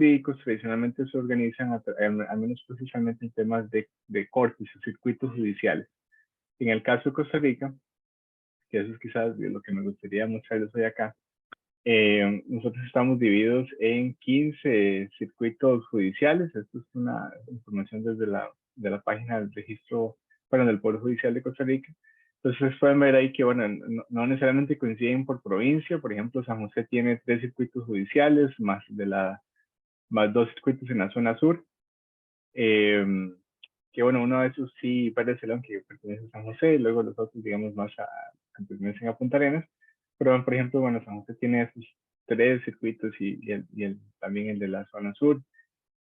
jurídicos tradicionalmente se organizan, al menos precisamente en temas de cortes o circuitos judiciales. En el caso de Costa Rica, que eso es quizás lo que me gustaría mostrarles hoy acá, nosotros estamos divididos en 15 circuitos judiciales. Esto es una información desde de la página del registro, bueno, del Poder Judicial de Costa Rica. Entonces pueden ver ahí que, bueno, no necesariamente coinciden por provincia. Por ejemplo, San José tiene 3 circuitos judiciales, más 2 circuitos en la zona sur. Que bueno, uno de esos sí parece que pertenece a San José, y luego los otros, digamos, más que pertenecen a Punta Arenas. Pero, por ejemplo, bueno, San José tiene esos 3 circuitos también el de la zona sur.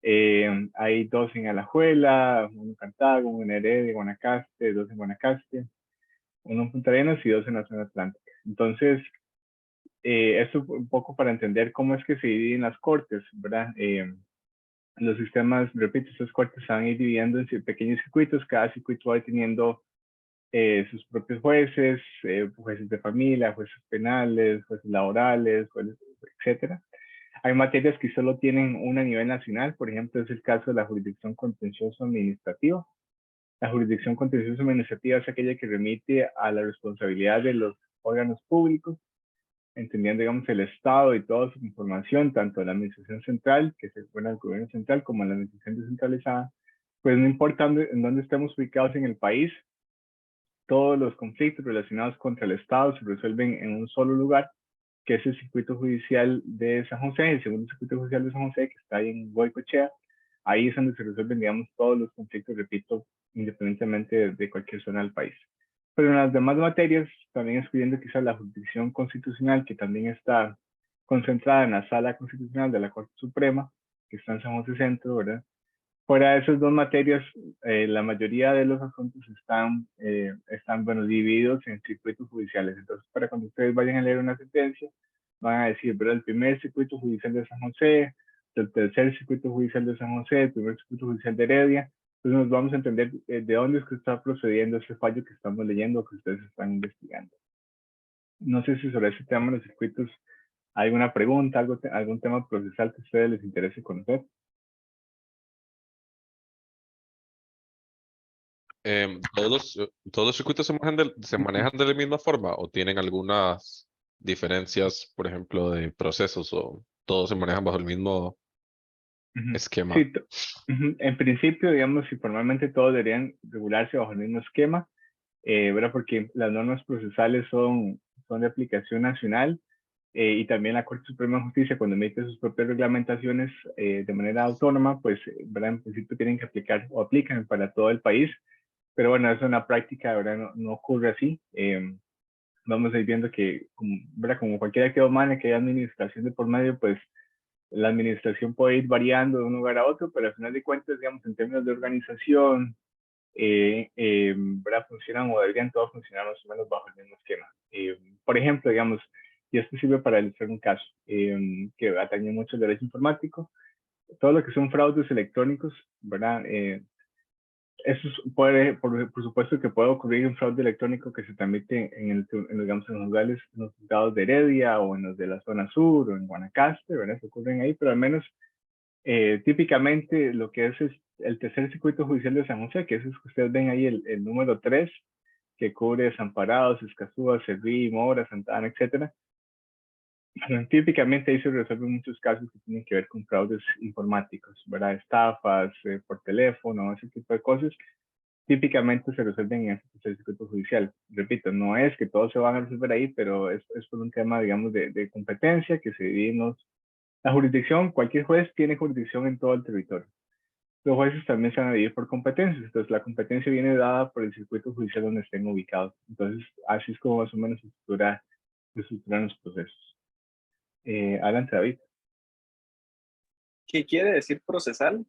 Hay 2 en Alajuela, uno en Cartago, uno en Heredia, Guanacaste, 2 en Guanacaste, uno en Punta Arenas y 2 en la zona atlántica. Entonces, esto un poco para entender cómo es que se dividen las cortes, ¿verdad? Los sistemas, repito, estos cortes se van a ir dividiendo en pequeños circuitos. Cada circuito va teniendo sus propios jueces, jueces de familia, jueces penales, jueces laborales, jueces, etcétera. Hay materias que solo tienen un a nivel nacional. Por ejemplo, es el caso de la jurisdicción contencioso administrativa. La jurisdicción contencioso administrativa es aquella que remite a la responsabilidad de los órganos públicos, entendiendo, digamos, el Estado y toda su información, tanto la administración central, que se pone al gobierno central, como la administración descentralizada. Pues no importa en dónde estemos ubicados en el país, todos los conflictos relacionados contra el Estado se resuelven en un solo lugar, que es el circuito judicial de San José, el segundo circuito judicial de San José, que está ahí en Goicoechea. Ahí es donde se resuelven, digamos, todos los conflictos, repito, independientemente de cualquier zona del país. Pero en las demás materias, también excluyendo quizás la jurisdicción constitucional, que también está concentrada en la Sala Constitucional de la Corte Suprema, que está en San José Centro, ¿verdad? Fuera de esas 2 materias, la mayoría de los asuntos están bueno, divididos en circuitos judiciales. Entonces, para cuando ustedes vayan a leer una sentencia, van a decir, ¿verdad? El primer circuito judicial de San José, el tercer circuito judicial de San José, el primer circuito judicial de Heredia. Entonces nos vamos a entender de dónde es que está procediendo ese fallo que estamos leyendo o que ustedes están investigando. No sé si sobre ese tema de los circuitos hay alguna pregunta, algún tema procesal que a ustedes les interese conocer. ¿Todos los circuitos se manejan de la misma forma o tienen algunas diferencias, por ejemplo, de procesos, o todos se manejan bajo el mismo esquema? Sí, en principio, digamos, informalmente todos deberían regularse bajo el mismo esquema, ¿verdad? Porque las normas procesales son de aplicación nacional, y también la Corte Suprema de Justicia, cuando emite sus propias reglamentaciones de manera autónoma, pues, ¿verdad? En principio tienen que aplicar o aplican para todo el país. Pero bueno, eso en la práctica, ¿verdad? No ocurre así. Vamos a ir viendo que, ¿verdad? Como cualquier actividad humana que hay administración de por medio, pues la administración puede ir variando de un lugar a otro, pero al final de cuentas, digamos, en términos de organización, ¿verdad? Funcionan o deberían todos funcionar más o menos bajo el mismo esquema. Por ejemplo, digamos, y esto sirve para ilustrar un caso que atañe mucho el derecho informático, todo lo que son fraudes electrónicos, ¿verdad? Eso puede, por supuesto que puede ocurrir un fraude electrónico que se transmite digamos, en los juzgados de Heredia o en los de la zona sur o en Guanacaste, ¿verdad? Se ocurren ahí, pero al menos típicamente lo que es el tercer circuito judicial de San José, que es que ustedes ven ahí el número 3, que cubre Desamparados, Escazúa, Cerrí, Mora, Santa Ana, etcétera. Típicamente ahí se resuelven muchos casos que tienen que ver con fraudes informáticos, ¿verdad? Estafas por teléfono, ese tipo de cosas. Típicamente se resuelven en este circuito judicial. Repito, no es que todos se van a resolver ahí, pero es por un tema, digamos, de competencia que se divide en la jurisdicción. Cualquier juez tiene jurisdicción en todo el territorio. Los jueces también se van a dividir por competencias. Entonces, la competencia viene dada por el circuito judicial donde estén ubicados. Entonces, así es como más o menos se estructuran los procesos. Adelante, David. ¿Qué quiere decir procesal?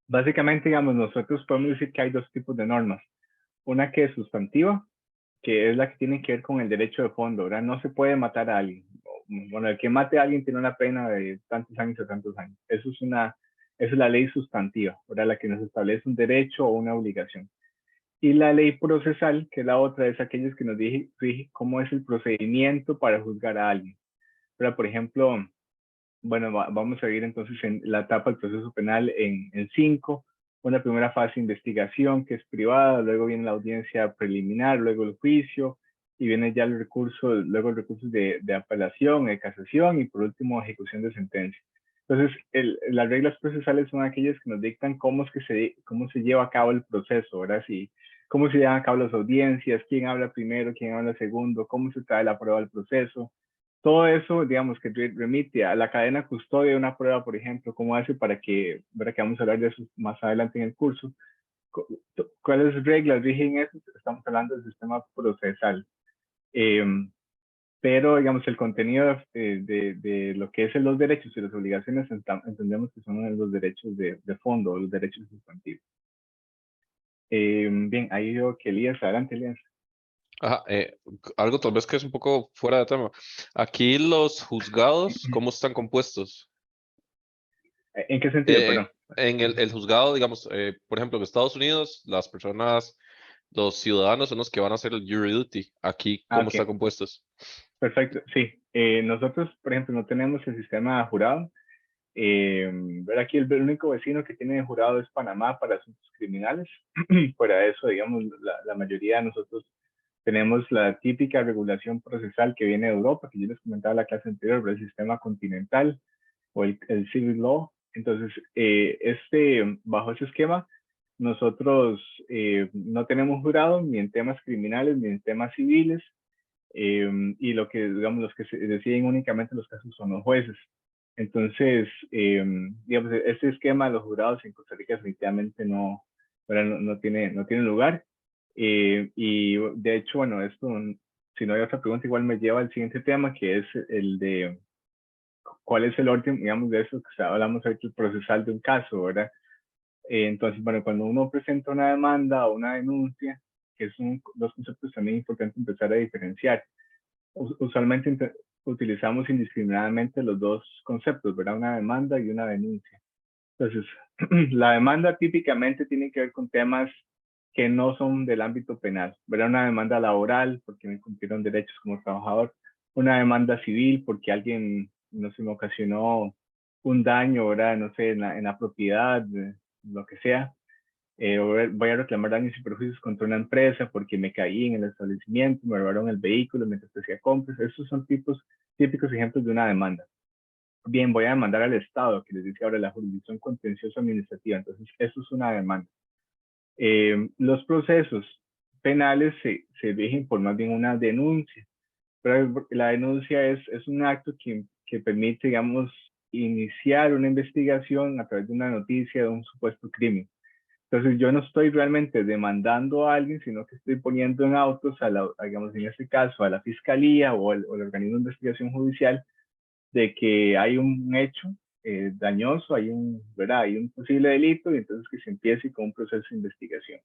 Básicamente, digamos, nosotros podemos decir que hay 2 tipos de normas. Una que es sustantiva, que es la que tiene que ver con el derecho de fondo, ¿verdad? No se puede matar a alguien. Bueno, el que mate a alguien tiene una pena de tantos años o tantos años. Eso es la ley sustantiva, ¿verdad? La que nos establece un derecho o una obligación. Y la ley procesal, que es la otra, es aquellos que nos rige cómo es el procedimiento para juzgar a alguien. ¿Verdad? Por ejemplo, bueno, vamos a ir entonces en la etapa del proceso penal en 5. Una primera fase de investigación que es privada, luego viene la audiencia preliminar, luego el juicio, y viene ya el recurso, luego el recurso de apelación, de casación y por último ejecución de sentencia. Entonces, las reglas procesales son aquellas que nos dictan cómo se lleva a cabo el proceso, ¿verdad? Si, cómo se llevan a cabo las audiencias, quién habla primero, quién habla segundo, cómo se trae la prueba al proceso. Todo eso, digamos, que remite a la cadena custodia de una prueba, por ejemplo, cómo hace para que, ¿verdad? Que vamos a hablar de eso más adelante en el curso. ¿Cuáles reglas rigen eso? Estamos hablando del sistema procesal. Pero, digamos, el contenido de lo que es los derechos y las obligaciones, entendemos que son los derechos de fondo, los derechos sustantivos. Bien, ahí veo que Elías, adelante, Elías. Ajá, algo tal vez que es un poco fuera de tema. Aquí los juzgados, ¿cómo están compuestos? ¿En qué sentido, perdón? En el juzgado, digamos, por ejemplo, en Estados Unidos, las personas, los ciudadanos son los que van a hacer el jury duty. Aquí, ¿cómo Ok, están compuestos? perfecto. Sí, nosotros, por ejemplo, no tenemos el sistema jurado. Ver aquí el único vecino que tiene jurado es Panamá para asuntos criminales. Fuera de eso, digamos, la mayoría de nosotros tenemos la típica regulación procesal que viene de Europa, que yo les comentaba en la clase anterior, el sistema continental o el civil law. Entonces, bajo ese esquema, nosotros no tenemos jurado ni en temas criminales ni en temas civiles. Y lo que, digamos, los que se deciden únicamente los casos son los jueces. Entonces, digamos, este esquema de los jurados en Costa Rica definitivamente no tiene lugar. Y de hecho, bueno, esto, si no hay otra pregunta, igual me lleva al siguiente tema, que es el de cuál es el orden, digamos, de eso que hablamos ahorita, el procesal de un caso, ¿verdad? Entonces, bueno, cuando uno presenta una demanda o una denuncia, que son dos conceptos también importantes empezar a diferenciar. Usualmente utilizamos indiscriminadamente los dos conceptos, ¿verdad? Una demanda y una denuncia. Entonces, la demanda típicamente tiene que ver con temas que no son del ámbito penal, ¿verdad? Una demanda laboral porque me cumplieron derechos como trabajador, una demanda civil porque alguien, no sé, me ocasionó un daño, ¿verdad? No sé, en la propiedad, lo que sea. Voy a reclamar daños y perjuicios contra una empresa porque me caí en el establecimiento, me robaron el vehículo mientras hacía compras. Esos son típicos ejemplos de una demanda. Bien, voy a demandar al Estado, que les dice ahora la jurisdicción contenciosa administrativa. Entonces, eso es una demanda. Los procesos penales se rigen por más bien una denuncia, pero la denuncia es un acto que permite, digamos, iniciar una investigación a través de una noticia de un supuesto crimen. Entonces yo no estoy realmente demandando a alguien, sino que estoy poniendo en autos, digamos, en este caso, a la fiscalía o el organismo de investigación judicial de que hay un hecho dañoso, ¿verdad? Hay un posible delito y entonces que se empiece con un proceso de investigación.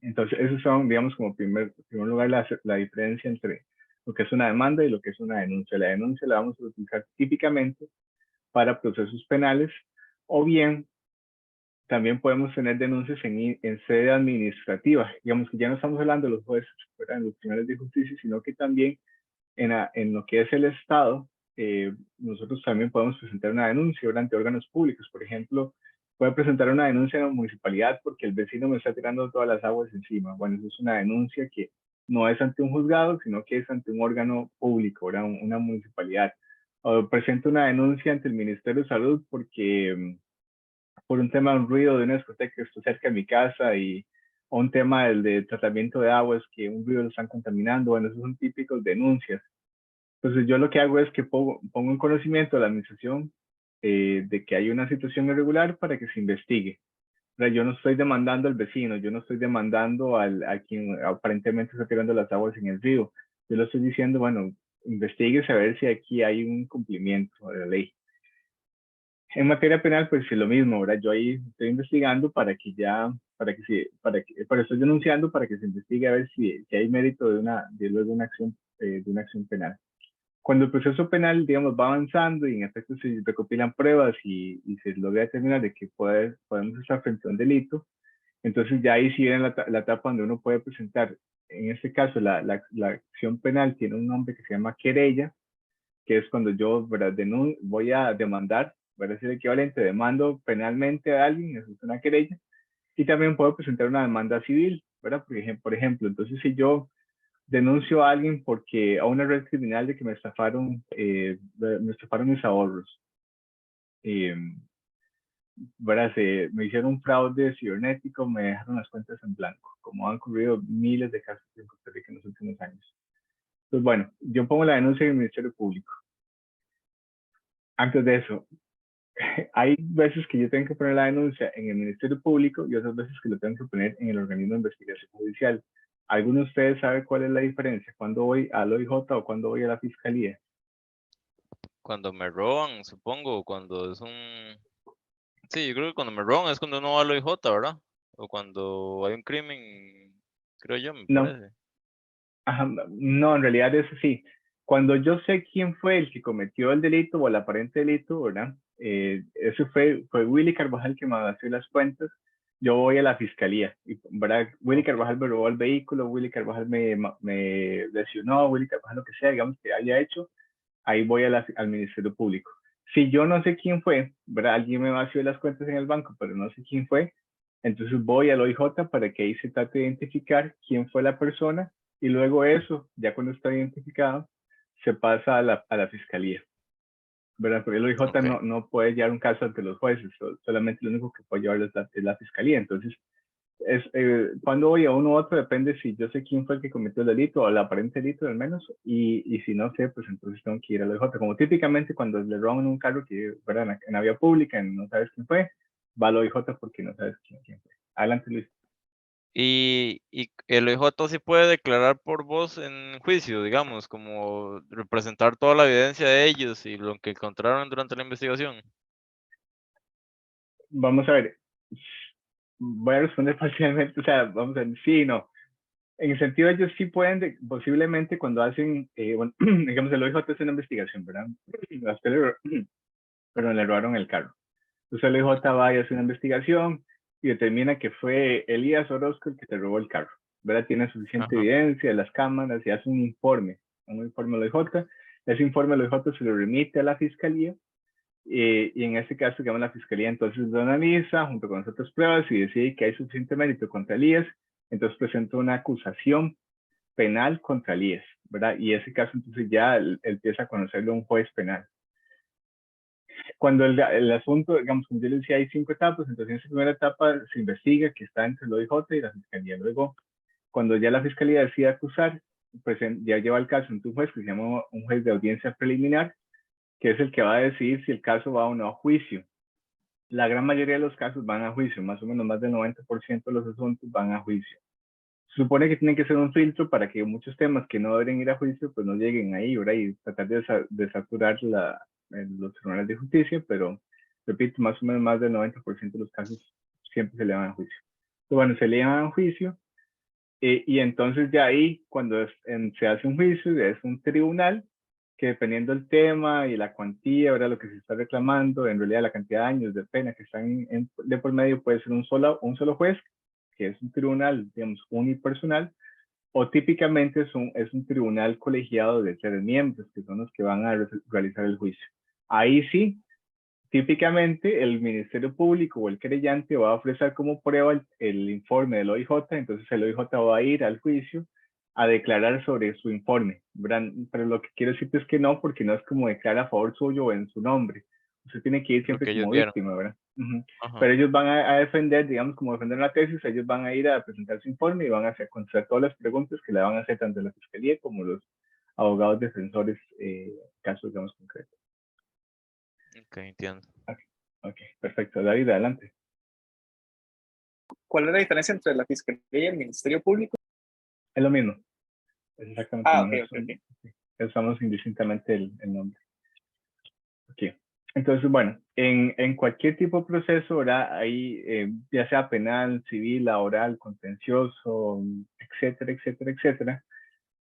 Entonces esos son, digamos, como primer lugar la diferencia entre lo que es una demanda y lo que es una denuncia. La denuncia la vamos a utilizar típicamente para procesos penales o bien también podemos tener denuncias en sede administrativa. Digamos que ya no estamos hablando de los jueces, ¿verdad? En los tribunales de justicia, sino que también en lo que es el Estado, nosotros también podemos presentar una denuncia ante órganos públicos. Por ejemplo, puedo presentar una denuncia en la municipalidad porque el vecino me está tirando todas las aguas encima. Bueno, eso es una denuncia que no es ante un juzgado, sino que es ante un órgano público, ¿verdad? Una municipalidad. O presento una denuncia ante el Ministerio de Salud porque por un tema de un ruido de una discoteca que está cerca de mi casa y un tema del de tratamiento de aguas que un ruido lo están contaminando. Bueno, esos son típicos denuncias. Entonces yo lo que hago es que pongo en conocimiento a la administración de que hay una situación irregular para que se investigue. O sea, yo no estoy demandando al vecino, yo no estoy demandando a quien aparentemente está tirando las aguas en el río. Yo le estoy diciendo, bueno, investigue a ver si aquí hay un cumplimiento de la ley. En materia penal, pues es lo mismo, ¿verdad? Yo ahí estoy investigando para estoy denunciando para que se investigue a ver si hay mérito luego de una acción penal. Cuando el proceso penal, digamos, va avanzando y en efecto se recopilan pruebas y se logra determinar de que podemos estar frente a un delito, entonces ya ahí sí viene la etapa donde uno puede presentar, en este caso la acción penal tiene un nombre que se llama querella, que es cuando yo, ¿verdad? Voy a demandar, ¿verdad? Es el equivalente, demando penalmente a alguien, eso es una querella, y también puedo presentar una demanda civil, ¿verdad? Por ejemplo, entonces si yo denuncio a alguien porque a una red criminal de que me estafaron mis ahorros, eh, ¿verdad? Me hicieron un fraude cibernético, me dejaron las cuentas en blanco, como han ocurrido miles de casos en Costa Rica en los últimos años. Pues bueno, yo pongo la denuncia en el Ministerio Público. Antes de eso, hay veces que yo tengo que poner la denuncia en el Ministerio Público y otras veces que lo tengo que poner en el organismo de investigación judicial. ¿Alguno de ustedes sabe cuál es la diferencia? ¿Cuándo voy al OIJ o cuándo voy a la Fiscalía? Cuando me roban, supongo, cuando es un... Sí, yo creo que cuando me roban es cuando uno va al OIJ, ¿verdad? O cuando hay un crimen, creo yo, me No, parece. ajá, no, en realidad es así. Cuando yo sé quién fue el que cometió el delito o el aparente delito, ¿verdad? Eso fue Willy Carvajal que me vació las cuentas. Yo voy a la fiscalía, ¿verdad? Willy Ok. Carvajal me robó el vehículo, Willy Carvajal me lesionó, Willy Carvajal lo que sea, digamos que haya hecho, ahí voy al Ministerio Público. Si yo no sé quién fue, ¿verdad? Alguien me vació las cuentas en el banco, pero no sé quién fue, entonces voy al OIJ para que ahí se trate de identificar quién fue la persona y luego eso, ya cuando está identificado, se pasa a la fiscalía, ¿verdad? Porque el OIJ Ok. no puede llevar un caso ante los jueces, solamente lo único que puede llevar es la fiscalía. Entonces, cuando voy a uno u otro depende si yo sé quién fue el que cometió el delito o el aparente delito al menos, y si no sé, pues entonces tengo que ir al OIJ. Como típicamente cuando le roban un carro que, ¿verdad? En la vía pública, no sabes quién fue, va al OIJ porque no sabes quién fue. Adelante, Luis. Y el OIJ sí puede declarar por vos en juicio, digamos, como representar toda la evidencia de ellos y lo que encontraron durante la investigación. Vamos a ver, voy a responder parcialmente, o sea, vamos a ver, sí y no. En el sentido, ellos sí pueden, posiblemente cuando hacen, bueno, digamos, el OIJ hace una investigación, ¿verdad? A usted pero le robaron el carro. Entonces el OIJ va y hace una investigación y determina que fue Elías Orozco el que te robó el carro, ¿verdad? Tiene suficiente Ajá. evidencia de las cámaras y hace un informe al OIJ. Ese informe al OIJ se lo remite a la fiscalía y en este caso, digamos, la fiscalía entonces lo analiza junto con las otras pruebas y decide que hay suficiente mérito contra Elías, entonces presenta una acusación penal contra Elías, ¿verdad? Y ese caso entonces ya empieza a conocerlo un juez penal. Cuando el asunto, digamos, como yo le decía, hay 5 etapas, entonces en esa primera etapa se investiga que está entre el OIJ y la fiscalía. Luego, cuando ya la fiscalía decide acusar, pues ya lleva el caso ante un juez que se llama un juez de audiencia preliminar, que es el que va a decidir si el caso va o no a juicio. La gran mayoría de los casos van a juicio, más o menos más del 90% de los asuntos van a juicio. Se supone que tiene que ser un filtro para que muchos temas que no deben ir a juicio pues no lleguen ahí, ¿verdad? Y tratar de saturar los tribunales de justicia, pero repito, más o menos más del 90% de los casos siempre se llevan a juicio. Entonces, bueno, se llevan a juicio y entonces ya ahí cuando se hace un juicio es un tribunal que dependiendo del tema y la cuantía, ¿verdad? Lo que se está reclamando, en realidad la cantidad de años de pena que están de por medio puede ser un solo juez, que es un tribunal, digamos, unipersonal, o típicamente es un tribunal colegiado de 3 miembros, que son los que van a realizar el juicio. Ahí sí, típicamente el Ministerio Público o el querellante va a ofrecer como prueba el informe del OIJ, entonces el OIJ va a ir al juicio a declarar sobre su informe, ¿verdad? Pero lo que quiero decirte es que no, porque no es como declara a favor suyo o en su nombre. Usted tiene que ir Lo siempre que ellos como vieron. víctima, ¿verdad? Ajá. Pero ellos van a defender, digamos, como defender la tesis, ellos van a ir a presentar su informe y van a contestar todas las preguntas que le van a hacer tanto la fiscalía como los abogados defensores, casos, digamos, concretos. Ok, entiendo. Ok, perfecto. David, adelante. ¿Cuál es la diferencia entre la Fiscalía y el Ministerio Público? Es lo mismo. Es exactamente lo Ok, mismo. ok, ok. Usamos indistintamente el nombre. Ok. Entonces, bueno, en cualquier tipo de proceso, ¿verdad? Ahí, ya sea penal, civil, laboral, contencioso, etcétera, etcétera, etcétera,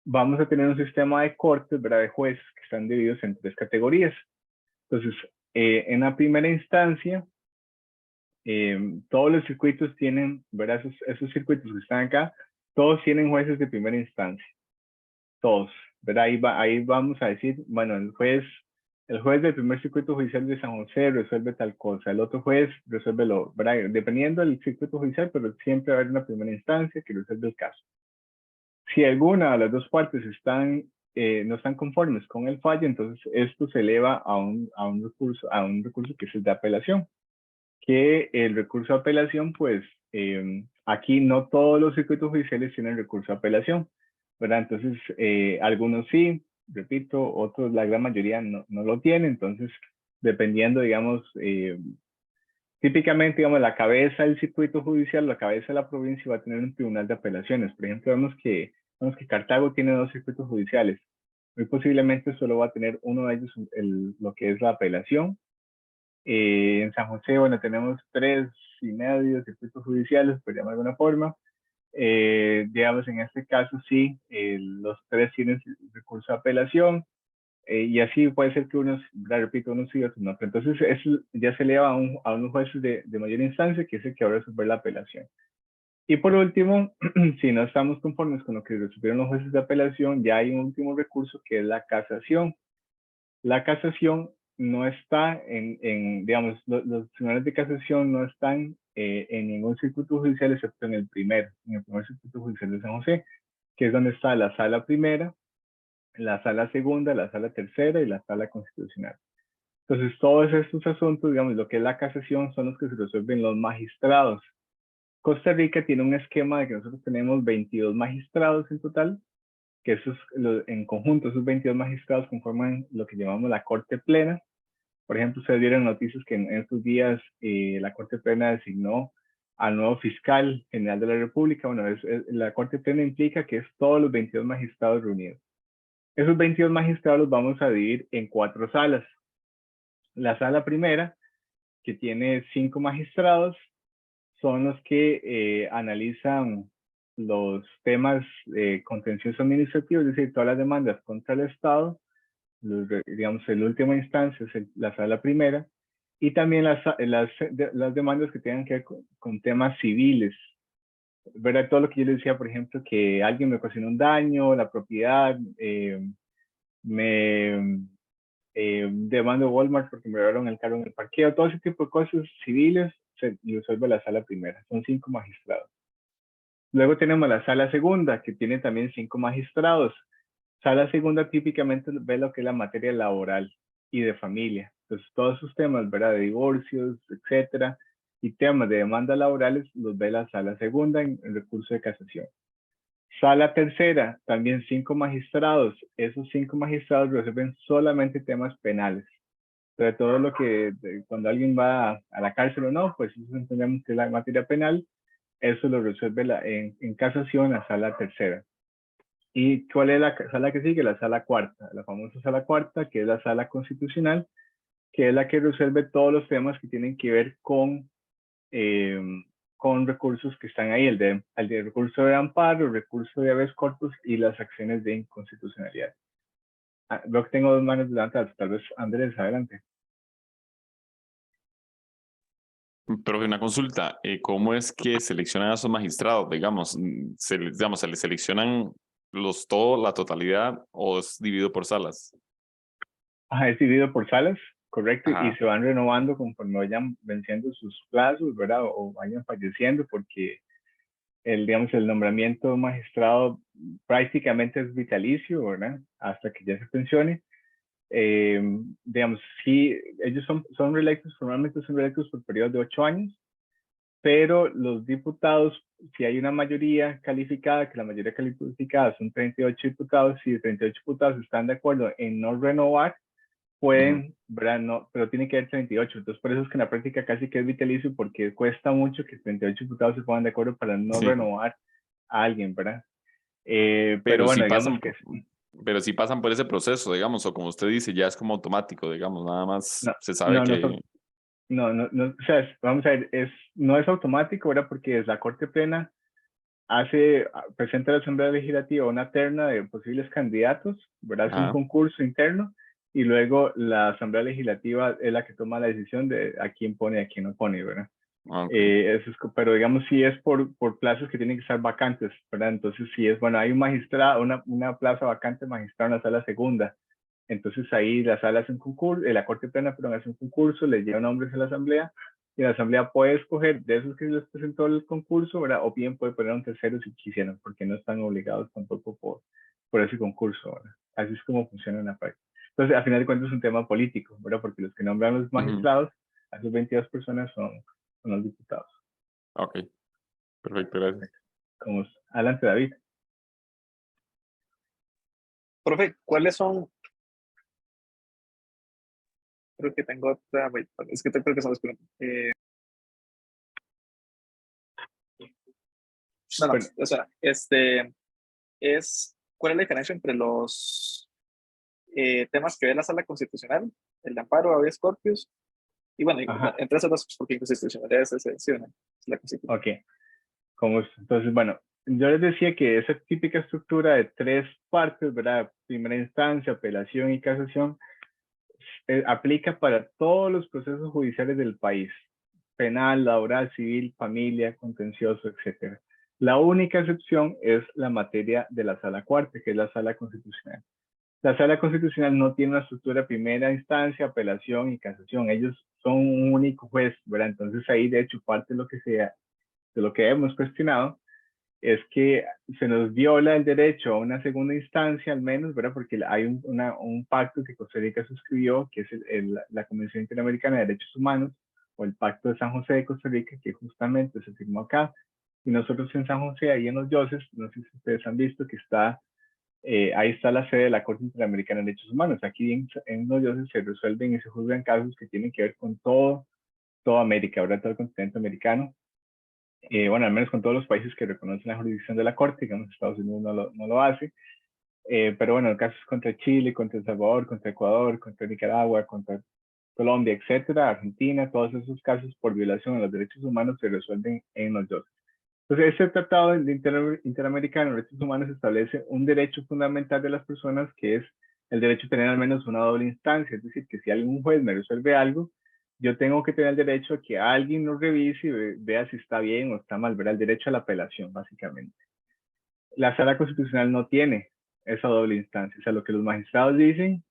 vamos a tener un sistema de cortes, ¿verdad? De jueces que están divididos en 3 categorías. Entonces, en la primera instancia, todos los circuitos tienen, ¿verdad? Esos circuitos que están acá, todos tienen jueces de primera instancia. Todos, ¿verdad? Ahí vamos a decir, bueno, el juez del primer circuito judicial de San José resuelve tal cosa, el otro juez resuelve lo, ¿verdad? Dependiendo del circuito judicial, pero siempre va a haber una primera instancia que resuelve el caso. Si alguna de las dos partes no están conformes con el fallo, entonces esto se eleva a un recurso que es el de apelación. Que el recurso de apelación, pues aquí no todos los circuitos judiciales tienen recurso de apelación, ¿verdad? Entonces, algunos sí, repito, otros, la gran mayoría no lo tienen. Entonces, dependiendo, digamos, típicamente, digamos, la cabeza del circuito judicial, la cabeza de la provincia va a tener un tribunal de apelaciones. Por ejemplo, vemos que Cartago tiene 2 circuitos judiciales. Muy posiblemente solo va a tener uno de ellos lo que es la apelación. En San José, bueno, tenemos 3,5 circuitos judiciales, por llamar de alguna forma. Digamos, en este caso sí, los 3 tienen recurso de apelación. Y así puede ser que unos, repito, unos sí, otros no. Pero entonces eso ya se eleva a unos jueces de mayor instancia, que es el que va a resolver la apelación. Y por último, si no estamos conformes con lo que resolvieron los jueces de apelación, ya hay un último recurso que es la casación. La casación no está digamos, los tribunales de casación no están en ningún circuito judicial excepto en el primer circuito judicial de San José, que es donde está la sala primera, la sala segunda, la sala tercera y la sala constitucional. Entonces, todos estos asuntos, digamos, lo que es la casación son los que se resuelven los magistrados. Costa Rica tiene un esquema de que nosotros tenemos 22 magistrados en total, que en conjunto, esos 22 magistrados conforman lo que llamamos la Corte Plena. Por ejemplo, ustedes vieron noticias que en estos días la Corte Plena designó al nuevo fiscal general de la República. Bueno, la Corte Plena implica que es todos los 22 magistrados reunidos. Esos 22 magistrados los vamos a dividir en 4 salas. La sala primera, que tiene 5 magistrados, son los que analizan los temas contenciosos administrativos, es decir, todas las demandas contra el Estado. Digamos, en última instancia es la sala primera. Y también las demandas que tengan que ver con temas civiles, ¿verdad? Todo lo que yo les decía, por ejemplo, que alguien me ocasionó un daño, la propiedad, me demando Walmart porque me robaron el carro en el parqueo, todo ese tipo de cosas civiles se resuelve la sala primera. Son 5 magistrados. Luego tenemos la sala segunda, que tiene también 5 magistrados. Sala segunda típicamente ve lo que es la materia laboral y de familia. Entonces, todos esos temas, ¿verdad? De divorcios, etcétera, y temas de demandas laborales los ve la sala segunda en recurso de casación. Sala tercera, también 5 magistrados. Esos 5 magistrados resuelven solamente temas penales. Sobre todo lo que, cuando alguien va a la cárcel o no, pues eso entendemos que es la materia penal. Eso lo resuelve en casación la sala tercera. ¿Y cuál es la sala que sigue? La sala cuarta, la famosa sala cuarta, que es la sala constitucional, que es la que resuelve todos los temas que tienen que ver con recursos que están ahí, el de recurso de amparo, el recurso de habeas corpus y las acciones de inconstitucionalidad. Veo que tengo 2 manos levantadas, tal vez Andrés, adelante. Pero una consulta, ¿cómo es que seleccionan a esos magistrados? Digamos, se les seleccionan la totalidad o es dividido por salas? Es dividido por salas, correcto, Ajá. y se van renovando conforme vayan venciendo sus plazos, ¿verdad? O vayan falleciendo, porque el nombramiento magistrado prácticamente es vitalicio, ¿verdad? Hasta que ya se pensione. Digamos, sí, ellos son reelectos, formalmente son reelectos por periodos de 8 años, pero los diputados, si hay una mayoría calificada, que la mayoría calificada son 38 diputados, si 38 diputados están de acuerdo en no renovar, pueden, ¿verdad? No, pero tiene que haber 38. Entonces, por eso es que en la práctica casi que es vitalicio, porque cuesta mucho que 38 diputados se pongan de acuerdo para no renovar a alguien, ¿verdad? Pero bueno, digamos que pero si pasan por ese proceso, digamos, o como usted dice, ya es como automático, digamos, nada más no, se sabe que... No, o sea, vamos a ver, no es automático, ¿verdad? Porque es la Corte Plena presenta a la Asamblea Legislativa una terna de posibles candidatos, ¿verdad? Es un concurso interno y luego la Asamblea Legislativa es la que toma la decisión de a quién pone y a quién no pone, ¿verdad? Ok. Eso es, pero digamos, si es por plazas que tienen que estar vacantes, ¿verdad? Entonces, si es, bueno, hay un magistrado, una plaza vacante magistrado en la sala segunda. Entonces, ahí la sala hace un concurso, la Corte Plena, perdón, hace un concurso, les lleva nombres a la Asamblea, y la Asamblea puede escoger de esos que les presentó el concurso, ¿verdad? O bien puede poner un tercero si quisieran, porque no están obligados tampoco por ese concurso, ¿verdad? Así es como funciona en la práctica. Entonces, al final de cuentas, es un tema político, ¿verdad? Porque los que nombran los magistrados, a esas 22 personas son los diputados. Ok, perfecto, gracias. Como adelante, David. Profe, ¿cuáles son? Creo que tengo otra, wait, es que creo que son las preguntas. No, Bueno, o sea, ¿cuál es la diferencia entre los temas que ve la Sala Constitucional, el de amparo, habeas corpus, y bueno, ajá, entre esas dos, porque inconstitucionalidad es excepcional, es la Constitución. ok. Entonces, bueno, yo les decía que esa típica estructura de 3 partes, ¿verdad? Primera instancia, apelación y casación, aplica para todos los procesos judiciales del país. Penal, laboral, civil, familia, contencioso, etc. La única excepción es la materia de la Sala Cuarta, que es la Sala Constitucional. La Sala Constitucional no tiene una estructura primera instancia, apelación y casación. Ellos son un único juez, ¿verdad? Entonces ahí, de hecho, parte de lo que hemos cuestionado es que se nos viola el derecho a una segunda instancia, al menos, ¿verdad? Porque hay un pacto que Costa Rica suscribió, que es la Convención Interamericana de Derechos Humanos, o el Pacto de San José de Costa Rica, que justamente se firmó acá. Y nosotros en San José, ahí en Los Yoses, no sé si ustedes han visto que ahí está la sede de la Corte Interamericana de Derechos Humanos. Aquí en Los Yoses se resuelven y se juzgan casos que tienen que ver con toda América, ¿verdad? Todo el continente americano. Bueno, al menos con todos los países que reconocen la jurisdicción de la Corte, digamos, Estados Unidos no lo hace, pero bueno, casos contra Chile, contra El Salvador, contra Ecuador, contra Nicaragua, contra Colombia, etcétera, Argentina, todos esos casos por violación a los derechos humanos se resuelven en Los Yoses. Entonces, este Tratado Interamericano de Derechos Humanos establece un derecho fundamental de las personas, que es el derecho a tener al menos una doble instancia, es decir, que si algún juez me resuelve algo, yo tengo que tener el derecho a que alguien lo revise y vea si está bien o está mal, ¿verdad? El derecho a la apelación, básicamente. La Sala Constitucional no tiene esa doble instancia, o sea, lo que los magistrados dicen,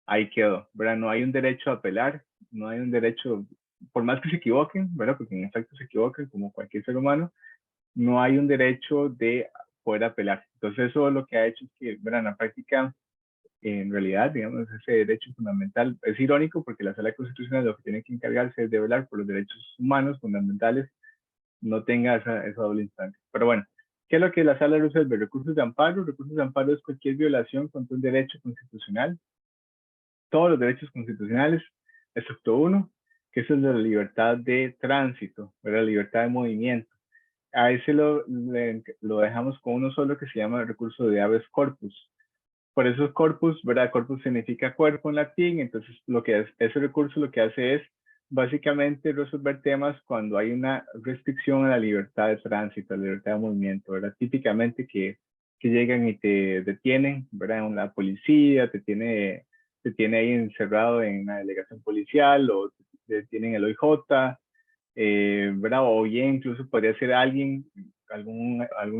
ahí quedó, ¿verdad? No hay un derecho a apelar, no hay un derecho, por más que se equivoquen, ¿verdad? Porque en efecto se equivocan como cualquier ser humano, no hay un derecho de poder apelar. Entonces eso lo que ha hecho es que, ¿verdad? En la práctica, en realidad, digamos, ese derecho fundamental es irónico porque la Sala Constitucional lo que tiene que encargarse es de velar por los derechos humanos fundamentales, no tenga esa doble instancia. Pero bueno, ¿qué es lo que la Sala resuelve? Recursos de amparo. Recursos de amparo es cualquier violación contra un derecho constitucional. Todos los derechos constitucionales, excepto uno, que es el de la libertad de tránsito, ¿verdad? La libertad de movimiento. A ese lo dejamos con uno solo que se llama el recurso de habeas corpus. Por eso corpus, ¿verdad? Corpus significa cuerpo en latín, entonces ese recurso lo que hace es básicamente resolver temas cuando hay una restricción a la libertad de tránsito, a la libertad de movimiento, ¿verdad? Típicamente que llegan y te detienen, ¿verdad? La policía te tiene ahí encerrado en una delegación policial o te detienen el OIJ, ¿verdad? O bien incluso podría ser algún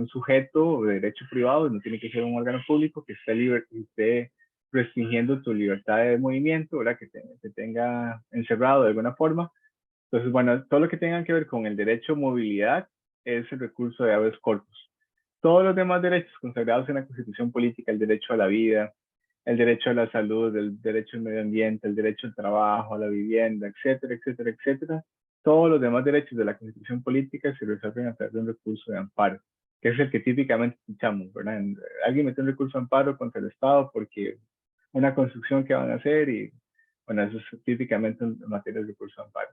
sujeto de derecho privado, no tiene que ser un órgano público que esté restringiendo tu libertad de movimiento, ¿verdad? Que te tenga encerrado de alguna forma. Entonces, bueno, todo lo que tenga que ver con el derecho a movilidad es el recurso de habeas corpus. Todos los demás derechos consagrados en la Constitución Política, el derecho a la vida, el derecho a la salud, el derecho al medio ambiente, el derecho al trabajo, a la vivienda, etcétera, etcétera, etcétera. Todos los demás derechos de la Constitución Política se resuelven a través de un recurso de amparo, que es el que típicamente escuchamos, ¿verdad? Alguien mete un recurso de amparo contra el Estado porque una construcción que van a hacer y, bueno, eso es típicamente en materia de recurso de amparo.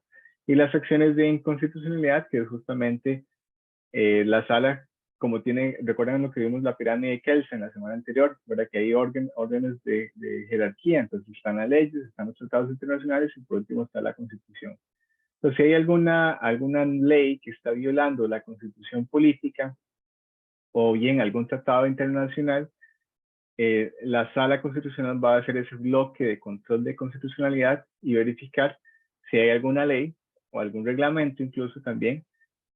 Y las acciones de inconstitucionalidad, que es justamente la sala, como recuerdan lo que vimos la pirámide de Kelsen la semana anterior, ¿verdad? Que hay órdenes de jerarquía, entonces están las leyes, están los tratados internacionales y por último está la Constitución. Entonces, si hay alguna ley que está violando la Constitución política o bien algún tratado internacional, la Sala Constitucional va a hacer ese bloque de control de constitucionalidad y verificar si hay alguna ley o algún reglamento incluso también,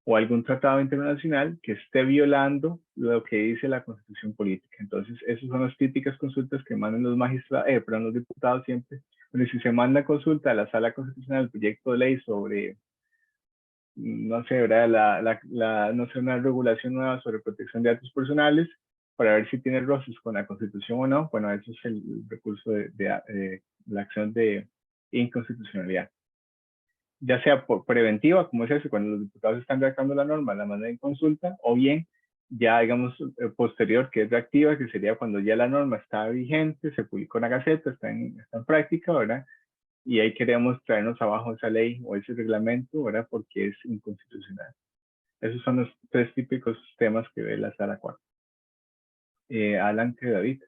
o algún tratado internacional que esté violando lo que dice la Constitución política. Entonces, esas son las típicas consultas que mandan los magistrados, perdón, los diputados siempre. Bueno, si se manda consulta a la Sala Constitucional el proyecto de ley sobre, no sé, ¿verdad? No sé, una regulación nueva sobre protección de datos personales, para ver si tiene roces con la Constitución o no, bueno, eso es el recurso de la acción de inconstitucionalidad. Ya sea por preventiva, como es eso, cuando los diputados están redactando la norma, la mandan en consulta, o bien ya, digamos, posterior, que es reactiva, que sería cuando ya la norma está vigente, se publicó en la Gaceta, está en práctica, ¿verdad? Y ahí queremos traernos abajo esa ley o ese reglamento, ¿verdad? Porque es inconstitucional. Esos son los 3 típicos temas que ve la Sala Cuarta. Adelante, David.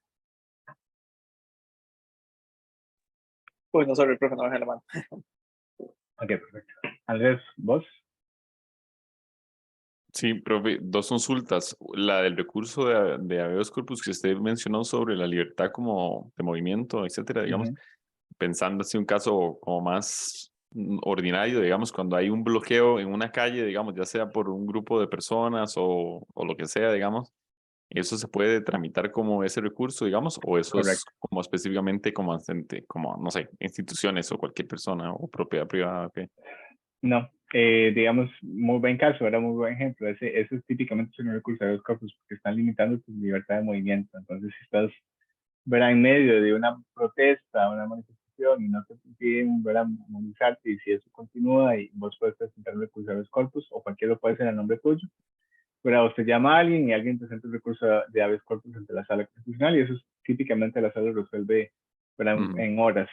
Uy, no, sorry, profe, no bajé la mano. Ok, perfecto. Andrés, ¿vos? Sí, profe, 2 consultas. La del recurso de habeas corpus que usted mencionó sobre la libertad como de movimiento, etcétera, digamos, pensando así un caso como más ordinario, digamos, cuando hay un bloqueo en una calle, digamos, ya sea por un grupo de personas o lo que sea, digamos, ¿eso se puede tramitar como ese recurso, digamos, o eso es Correcto. como específicamente como, como, no sé, instituciones o cualquier persona o propiedad privada? Okay. No, digamos, muy buen caso, era muy buen ejemplo. Eso es típicamente un recurso de habeas corpus porque están limitando tu libertad de movimiento. Entonces, si estás, verá, en medio de una protesta, una manifestación y no te piden, verá, movilizarte, y si eso continúa y vos puedes presentar un recurso de habeas corpus o cualquiera puede ser a nombre tuyo, pero usted llama a alguien y alguien presenta un recurso de habeas corpus ante la Sala Constitucional y eso es típicamente la Sala resuelve, ¿verdad? En horas,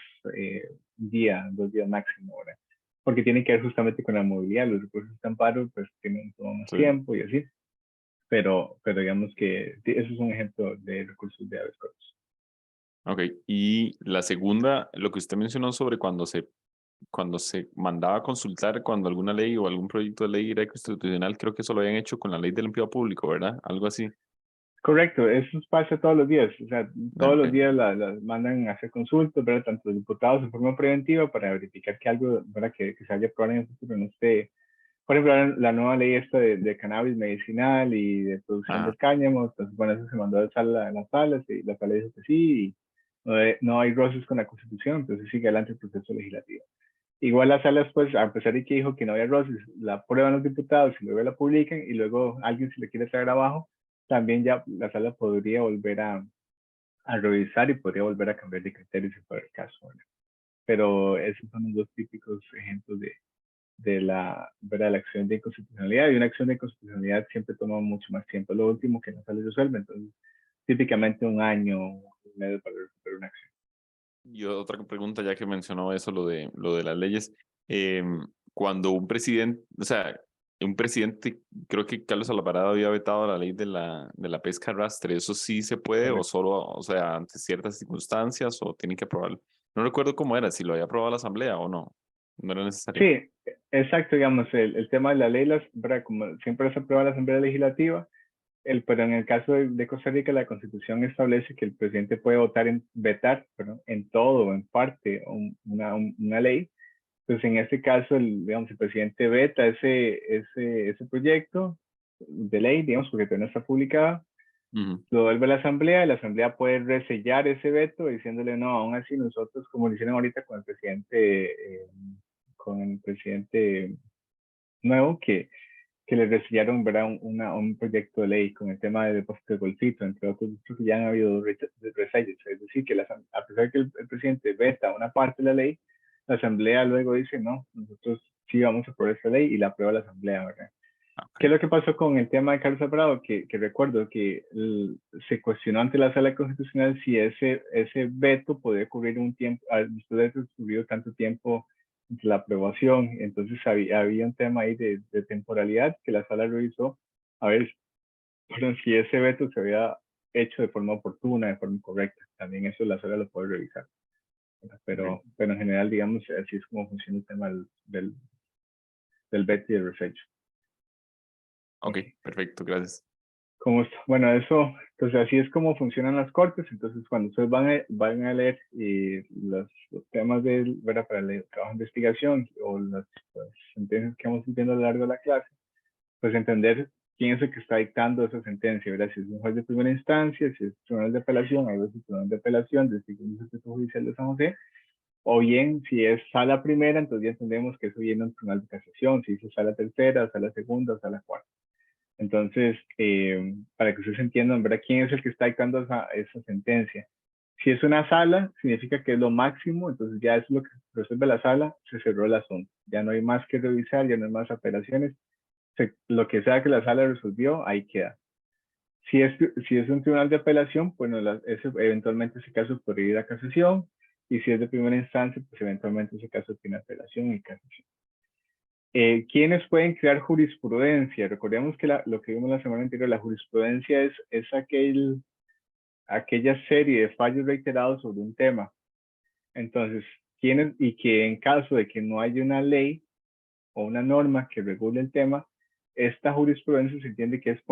día, 2 días máximo, ¿verdad? Porque tiene que ver justamente con la movilidad. Los recursos de amparo pues tienen todo más tiempo y así, pero digamos que eso es un ejemplo de recursos de habeas corpus. Ok, y la segunda, lo que usted mencionó sobre cuando se mandaba a consultar cuando alguna ley o algún proyecto de ley era constitucional, creo que eso lo habían hecho con la ley del empleo público, ¿verdad? Algo así. Correcto, eso pasa todos los días, o sea, todos los Ok. días la mandan a hacer consultas, ¿verdad? Tanto los diputados en forma preventiva para verificar que algo, ¿verdad? Que se haya aprobado en el futuro no esté. Por ejemplo, la nueva ley esta de cannabis medicinal y de producción Ajá. del cáñamo, entonces, bueno, eso se mandó a las salas y la sala dijo que sí, y no hay roces con la Constitución, entonces sigue adelante el proceso legislativo. Igual las salas, pues, a pesar de que dijo que no había roces, la aprueban los diputados y luego la publican y luego alguien se le quiere traer abajo, también ya la sala podría volver a revisar y podría volver a cambiar de criterio si fuera el caso, ¿verdad? Pero esos son los 2 típicos ejemplos de la acción de inconstitucionalidad, y una acción de inconstitucionalidad siempre toma mucho más tiempo. Lo último que no sale resuelve, entonces típicamente 1 año, 1 año y medio para resolver una acción. Y otra pregunta, ya que mencionó eso, lo de las leyes. Cuando un presidente, o sea, un presidente, creo que Carlos Alvarado había vetado la ley de la pesca arrastre, ¿eso sí se puede o solo, o sea, ante ciertas circunstancias o tiene que aprobarlo? No recuerdo cómo era, si lo había aprobado la asamblea o no, no era necesario. Sí, exacto, digamos, el tema de la ley, ¿verdad? Como siempre se aprueba la Asamblea Legislativa, pero en el caso de Costa Rica, la Constitución establece que el presidente puede vetar, perdón, en todo o en parte una ley. Entonces, en este caso, digamos, el presidente veta ese proyecto de ley, digamos, porque todavía no está publicado, lo vuelve a la Asamblea, y la Asamblea puede resellar ese veto diciéndole, no, aún así nosotros, como lo hicieron ahorita con el presidente nuevo, que le resellaron, ¿verdad? Un proyecto de ley con el tema de depósito de golfito, entre otros, que ya han habido resellos. Es decir, que a pesar de que el presidente veta una parte de la ley, la Asamblea luego dice, no, nosotros sí vamos a aprobar esta ley, y la aprueba la Asamblea, ¿verdad? ¿Qué es lo que pasó con el tema de Carlos Alvarado? Que recuerdo que se cuestionó ante la Sala Constitucional si ese veto podía ocurrir un tiempo, después de transcurrido tanto tiempo entre la aprobación. Entonces había un tema ahí de temporalidad que la Sala revisó a ver si ese veto se había hecho de forma oportuna, de forma correcta. También eso la Sala lo puede revisar. Pero en general, digamos, así es como funciona el tema del veto y del resecho. Ok, perfecto, gracias. Bueno, eso, entonces así es como funcionan las cortes. Entonces, cuando ustedes van a leer los temas ¿verdad? Para el trabajo de investigación o las sentencias que vamos viendo a lo largo de la clase, pues entender quién es el que está dictando esa sentencia, ¿verdad? Si es un juez de primera instancia, si es tribunal de apelación, hay veces tribunal de apelación del Segundo Circuito Judicial de San José, o bien si es sala primera, entonces ya entendemos que eso viene a un tribunal de casación, si es sala tercera, sala segunda, sala cuarta. Entonces, para que ustedes entiendan, ¿verdad? ¿Quién es el que está dictando esa sentencia? Si es una sala, significa que es lo máximo, entonces ya es lo que resuelve la sala, se cerró el asunto. Ya no hay más que revisar, ya no hay más apelaciones. Lo que sea que la sala resolvió, ahí queda. Si es un tribunal de apelación, bueno, eventualmente ese caso podría ir a casación, y si es de primera instancia, pues eventualmente ese caso tiene apelación y casación. ¿Quiénes pueden crear jurisprudencia? Recordemos que lo que vimos la semana anterior, la jurisprudencia es aquella serie de fallos reiterados sobre un tema. Entonces, y que en caso de que no haya una ley o una norma que regule el tema, esta jurisprudencia se entiende que es